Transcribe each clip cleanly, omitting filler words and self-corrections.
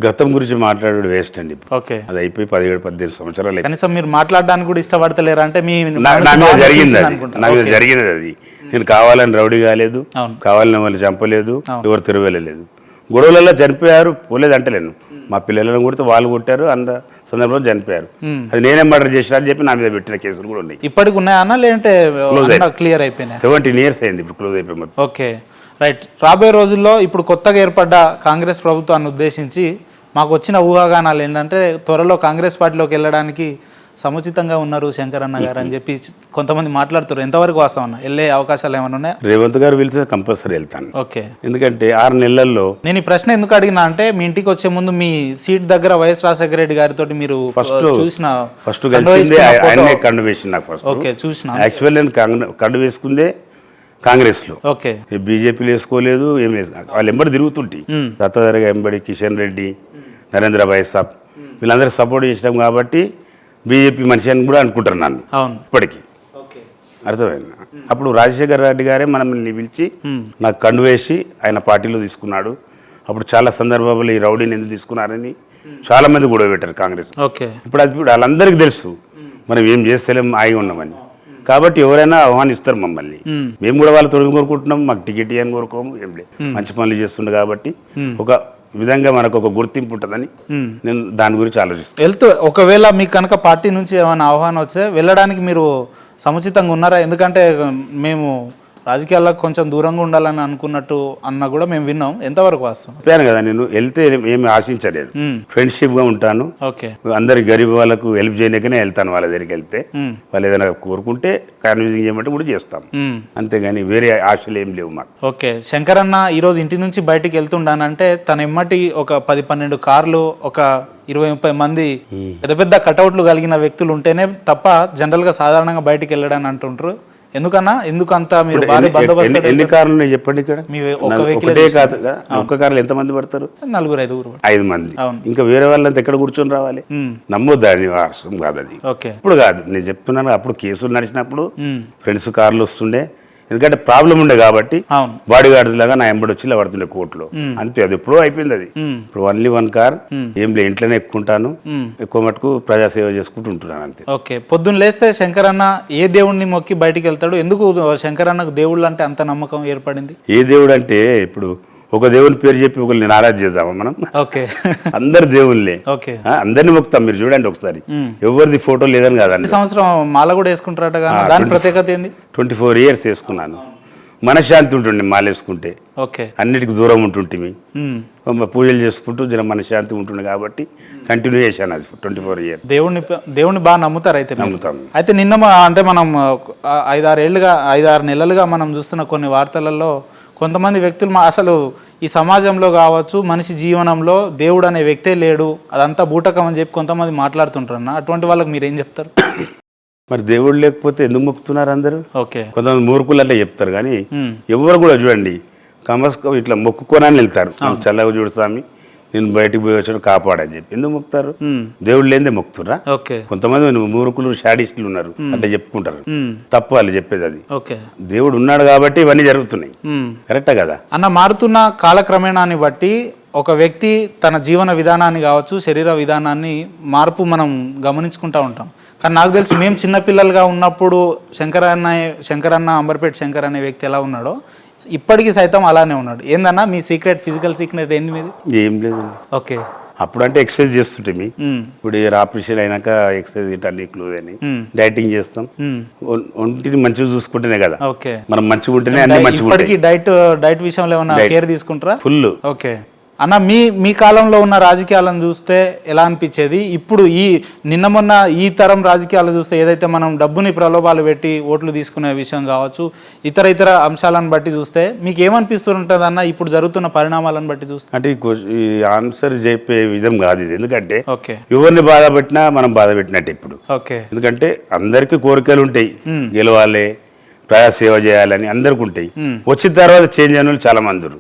గతం గురించి మాట్లాడు వేస్ట్ అండి. ఓకే, అది అయిపోయి 17-18 సంవత్సరాలు. కనీసం మీరు మాట్లాడడానికి కూడా ఇష్టపడతలేరు అంటే మీ నా మీద జరిగింది అది, నా మీద జరిగినది అది. నేను కావాలని రౌడీ కాలేదు, కావాలని వాళ్ళు చంపలేదు, ఎవరు తిరగలేదు. గొడవలలో చనిపోయారు, పోలేదు అంటలేను. మా పిల్లలను కొడితే వాళ్ళు కొట్టారు, అంత సందర్భంలో చనిపోయారు. అది నేనే మర్డర్ చేసినా అని చెప్పి నా మీద పెట్టిన కేసులు కూడా ఉన్నాయి. ఇప్పటికి ఉన్నాయన్నా లేదంటే క్లియర్ అయిపోయినాయి? 17 years అయింది ఇప్పుడు క్లోజ్ అయిపోయి. Okay, right. రాబోయే రోజుల్లో ఇప్పుడు కొత్తగా ఏర్పడ్డ కాంగ్రెస్ ప్రభుత్వాన్ని ఉద్దేశించి మాకు వచ్చిన ఊహాగానాలు ఏంటంటే త్వరలో కాంగ్రెస్ పార్టీలోకి వెళ్ళడానికి సముచితంగా ఉన్నారు శంకరన్న గారు అని చెప్పి కొంతమంది మాట్లాడుతారు. ఎంతవరకు వాస్తవం వెళ్ళే అవకాశాలు ఏమైనా ఉన్నాయా? రేవంత్ గారు పిలిస్తే కంపల్సరీ వెళ్తాను. ఓకే, ఎందుకంటే 6 నెలల్లో నేను ఈ ప్రశ్న ఎందుకు అడిగినా అంటే మీ ఇంటికి వచ్చే ముందు మీ సీట్ దగ్గర వైఎస్ రాజశేఖర రెడ్డి గారితో మీరు చూసిన ఫస్ట్ కలిసిందే ఆయనే కండు వేసింది నాకు ఫస్ట్. ఓకే, చూసిన యాక్చువల్ నేను కండు వేసుకుందే కాంగ్రెస్ లో. ఓకే, బీజేపీలో వేసుకోలేదు, ఏం లేదు. వాళ్ళు ఎంబడి తిరుగుతుంటే దత్తదరగా ఎంబడి కిషన్ రెడ్డి, నరేంద్ర భాయ్ సాబ్ వీళ్ళందరూ సపోర్ట్ చేసినాం కాబట్టి బీజేపీ మనిషి అని కూడా అనుకుంటారు నన్ను ఇప్పటికీ. అర్థమైంది. అప్పుడు రాజశేఖర రెడ్డి గారే మనల్ని పిలిచి నాకు కండు వేసి ఆయన పార్టీలో తీసుకున్నాడు. అప్పుడు చాలా సందర్భాలు ఈ రౌడీని ఎందుకు తీసుకున్నారని చాలా మంది గొడవ పెట్టారు కాంగ్రెస్. ఇప్పుడు అది వాళ్ళందరికీ తెలుసు మనం ఏం చేస్తలేం, ఆగి ఉన్నామని. కాబట్టి ఎవరైనా ఆహ్వానిస్తారు మమ్మల్ని. మేము కూడా వాళ్ళ తొలగి కోరుకుంటున్నాం, మాకు టికెట్ ఇవ్వని కోరుకోము, ఏం లేదు. మంచి పనులు చేస్తుండే కాబట్టి ఒక విధంగా మనకు ఒక గుర్తింపు ఉంటుందని నేను దాని గురించి ఆలోచిస్తాను. వెళ్తూ ఒకవేళ మీకు కనుక పార్టీ నుంచి ఏమైనా ఆహ్వానం వస్తే వెళ్ళడానికి మీరు సముచితంగా ఉన్నారా? ఎందుకంటే మేము రాజకీయాల్లో కొంచెం దూరంగా ఉండాలని అనుకున్నట్టు అన్న కూడా మేము విన్నాం. ఎంతవరకు వాస్తవం? చెప్పాను కదా, నేను వెళ్తే ఏమి ఆశించలేదు, ఫ్రెండ్షిప్ గా ఉంటాను. అందరి గరీబ్ వాళ్ళకు హెల్ప్ చేయడానికనే వెళ్తాను. వాళ్ళ దగ్గరికి వెళ్తే వాళ్ళు ఏదైనా కోరుకుంటే కన్విన్సింగ్ చేయమంటే కూడా చేస్తాం, అంతేగాని వేరే ఆశలు ఏం లేవు మాకు. ఓకే, శంకరన్న ఈరోజు ఇంటి నుంచి బయటికి వెళ్తుండానంటే తన ఎమ్మటి ఒక 10-12 కార్లు, ఒక 20-30 మంది పెద్ద పెద్ద కటౌట్లు కలిగిన వ్యక్తులు ఉంటేనే తప్ప జనరల్ గా సాధారణంగా బయటికి వెళ్ళడానికి అంటుంటారు. ఎందుకన్నా ఎందుకంత మీరు ఎన్ని కార్లు చెప్పండి ఇక్కడ? ఒక్క కార్లు ఎంత మంది పడతారు? 4-5 5 మంది. ఇంకా వేరే వాళ్ళంతా ఎక్కడ కూర్చొని రావాలి? నమ్మొద్దని అర్థం కాదు అది. ఇప్పుడు కాదు, నేను చెప్తున్నాను. అప్పుడు కేసులు నడిచినప్పుడు ఫ్రెండ్స్ కార్లు వస్తుండే, ఎందుకంటే ప్రాబ్లం ఉండే కాబట్టి బాడీ గార్డ్స్ లాగా నా ఎంబడి వచ్చి ఇలా పడుతుండే కోర్టులో. అంతే, అది ఎప్పుడో అయిపోయింది. అది ఇప్పుడు ఓన్లీ 1 కార్, ఏం లే, ఇంట్లోనే ఎక్కుంటాను, ఎక్కువ మటుకు ప్రజాసేవ చేసుకుంటూ ఉంటున్నాను, అంతే. ఓకే, పొద్దున్న లేస్తే శంకరన్న ఏ దేవుడిని మొక్కి బయటికి వెళ్తాడు? ఎందుకు శంకరన్నకు దేవుళ్ళు అంటే అంత నమ్మకం ఏర్పడింది? ఏ దేవుడు అంటే ఇప్పుడు ఒక దేవుని పేరు చెప్పి ఒకరిని నారాజ్ చేద్దామా మనం? ఓకే, అందరు దేవుళ్ళే, అందరిని మొక్కుతాం. మీరు చూడండి ఒకసారి, ఎవరిది ఫోటో లేదని కాదండి. సంవత్సరం మాల కూడా వేసుకుంటారట, దాని ప్రత్యేకత ఏంది? 24 years వేసుకున్నాను. మనశ్శాంతి ఉంటుండే మాల వేసుకుంటే, అన్నిటికి దూరం ఉంటుంటే, పూజలు చేసుకుంటూ జర మనశ్శాంతి ఉంటుండే కాబట్టి కంటిన్యూ చేశాను అది 24 years. దేవుడిని బాగా నమ్ముతారు అయితే? నమ్ముతాం. అయితే నిన్న అంటే మనం 5-6 నెలలుగా మనం చూస్తున్న కొన్ని వార్తలలో కొంతమంది వ్యక్తులు అసలు ఈ సమాజంలో కావచ్చు, మనిషి జీవనంలో దేవుడు అనే వ్యక్తే లేడు, అదంతా బూటకం అని చెప్పి కొంతమంది మాట్లాడుతుంటారు అన్న. అటువంటి వాళ్ళకి మీరు ఏం చెప్తారు? మరి దేవుడు లేకపోతే ఎందుకు మొక్కుతున్నారు అందరూ? ఓకే, కొంతమంది మూర్ఖులు అట్లా చెప్తారు, కానీ ఎవరు కూడా చూడండి కమస్కం ఇట్లా మొక్కుకోనని వెళ్తారు. చల్లగా చూడు స్వామి, నేను బయటకు పోయి వచ్చాడు కాపాడని చెప్పి ఎందుకు మొక్కుతారు? దేవుడు లేదే మొక్కుతురా? కొంతమంది మూర్ఖులు షాడిస్టులు ఉన్నారు, అట్లా చెప్పుకుంటారు. తప్పు వాళ్ళు చెప్పేది అది. దేవుడు ఉన్నాడు కాబట్టి ఇవన్నీ జరుగుతున్నాయి, కరెక్టా కదా అన్న? మారుతున్న కాలక్రమేణాన్ని బట్టి ఒక వ్యక్తి తన జీవన విధానాన్ని కావచ్చు, శరీర విధానాన్ని మార్పు మనం గమనించుకుంటూ ఉంటాం. కానీ నాకు తెలిసి మేము చిన్నపిల్లలుగా ఉన్నప్పుడు శంకరన్న అంబర్పేట శంకర్ అనే వ్యక్తి ఎలా ఉన్నాడో ఇప్పటికీ సైతం అలానే ఉన్నాడు. ఏందన్నా మీ సీక్రెట్, ఫిజికల్ సీక్రెట్ ఏంది మీది? ఏం లేదు. ఓకే, అప్పుడు అంటే ఎక్సర్సైజ్ చేస్తుంటే, ఇప్పుడు ఆపరేషన్ అయినాక ఎక్సర్సైజ్ ఇట్లా క్లోజ్ అని డైటింగ్ చేస్తాం. ఒంటిని మంచిగా చూసుకుంటేనే కదా మనం మంచిగా ఉంటేనే అన్ని మంచిగా. ఇప్పటికీ డైట్ విషయంలో ఏమన్నా కేర్ తీసుకుంటారా? ఫుల్. ఓకే అన్న, మీ కాలంలో ఉన్న రాజకీయాలను చూస్తే ఎలా అనిపించేది? ఇప్పుడు నిన్న మొన్న ఈ తరం రాజకీయాలు చూస్తే ఏదైతే మనం డబ్బుని ప్రలోభాలు పెట్టి ఓట్లు తీసుకునే విషయం కావచ్చు, ఇతర అంశాలను బట్టి చూస్తే మీకు ఏమనిపిస్తుంటుంది అన్న ఇప్పుడు జరుగుతున్న పరిణామాలను బట్టి చూస్తే? అంటే ఈ ఆన్సర్ చెప్పే విధం కాదు ఇది, ఎందుకంటే ఎవరిని బాధ పెట్టినా మనం బాధ పెట్టినట్టు ఇప్పుడు. ఎందుకంటే అందరికీ కోరికలు ఉంటాయి, గెలవాలి, ప్రజాసేవ చేయాలని అందరికి ఉంటాయి. వచ్చిన తర్వాత చేంజ్ అయిన వాళ్ళు చాలా మంది,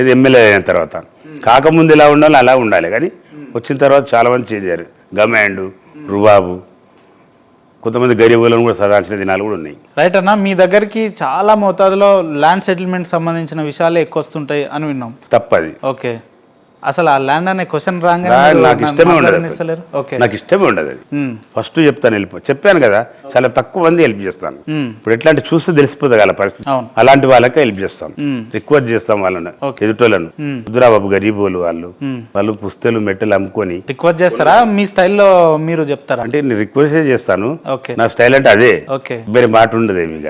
ఏది ఎమ్మెల్యే అయిన తర్వాత. కాకముందు ఎలా ఉండాలి అలా ఉండాలి, కానీ వచ్చిన తర్వాత చాలా మంది చేంజ్ అయ్యారు. గమాండు, రుబాబు, కొంతమంది గరీబులను కూడా సదాల్సిన దినాలు కూడా ఉన్నాయి. రైట్ అన్న, మీ దగ్గరికి చాలా మోతాదులో ల్యాండ్ సెటిల్మెంట్ సంబంధించిన విషయాలే ఎక్కువ వస్తుంటాయి అని విన్నాం. తప్పది. ఓకే, అసలు ఆ ల్యాండ్ అనే క్వశ్చన్ రాగానే నాకు ఇష్టమే ఉండదు ఇస్తలేరు. ఓకే. నాకు ఇష్టమే ఉండదు అది. ఫస్ట్ చెప్తాను చెప్పాను కదా చాలా తక్కువ మంది హెల్ప్ చేస్తాను. ఇప్పుడు ఎట్లాంటి చూస్తే తెలిసిపోతుంది కదా పరిస్థితి. అవును. అలాంటి వాళ్ళకే హెల్ప్ చేస్తాం, రిక్వెస్ట్ చేస్తాం వాళ్ళని, ఎదుటోళ్ళను. రుద్రాబాబు గరీబోలు వాళ్ళు పుస్తలు మెట్టలు అమ్ముకొని రిక్వెస్ట్ చేస్తారా? మీ స్టైల్లో మీరు చెప్తారా? అంటే నేను రిక్వెస్ట్ చేస్తాను. ఓకే. నా స్టైల్ అంటే అదే, ఓకే. వేరే మాట ఉండదు ఏమి.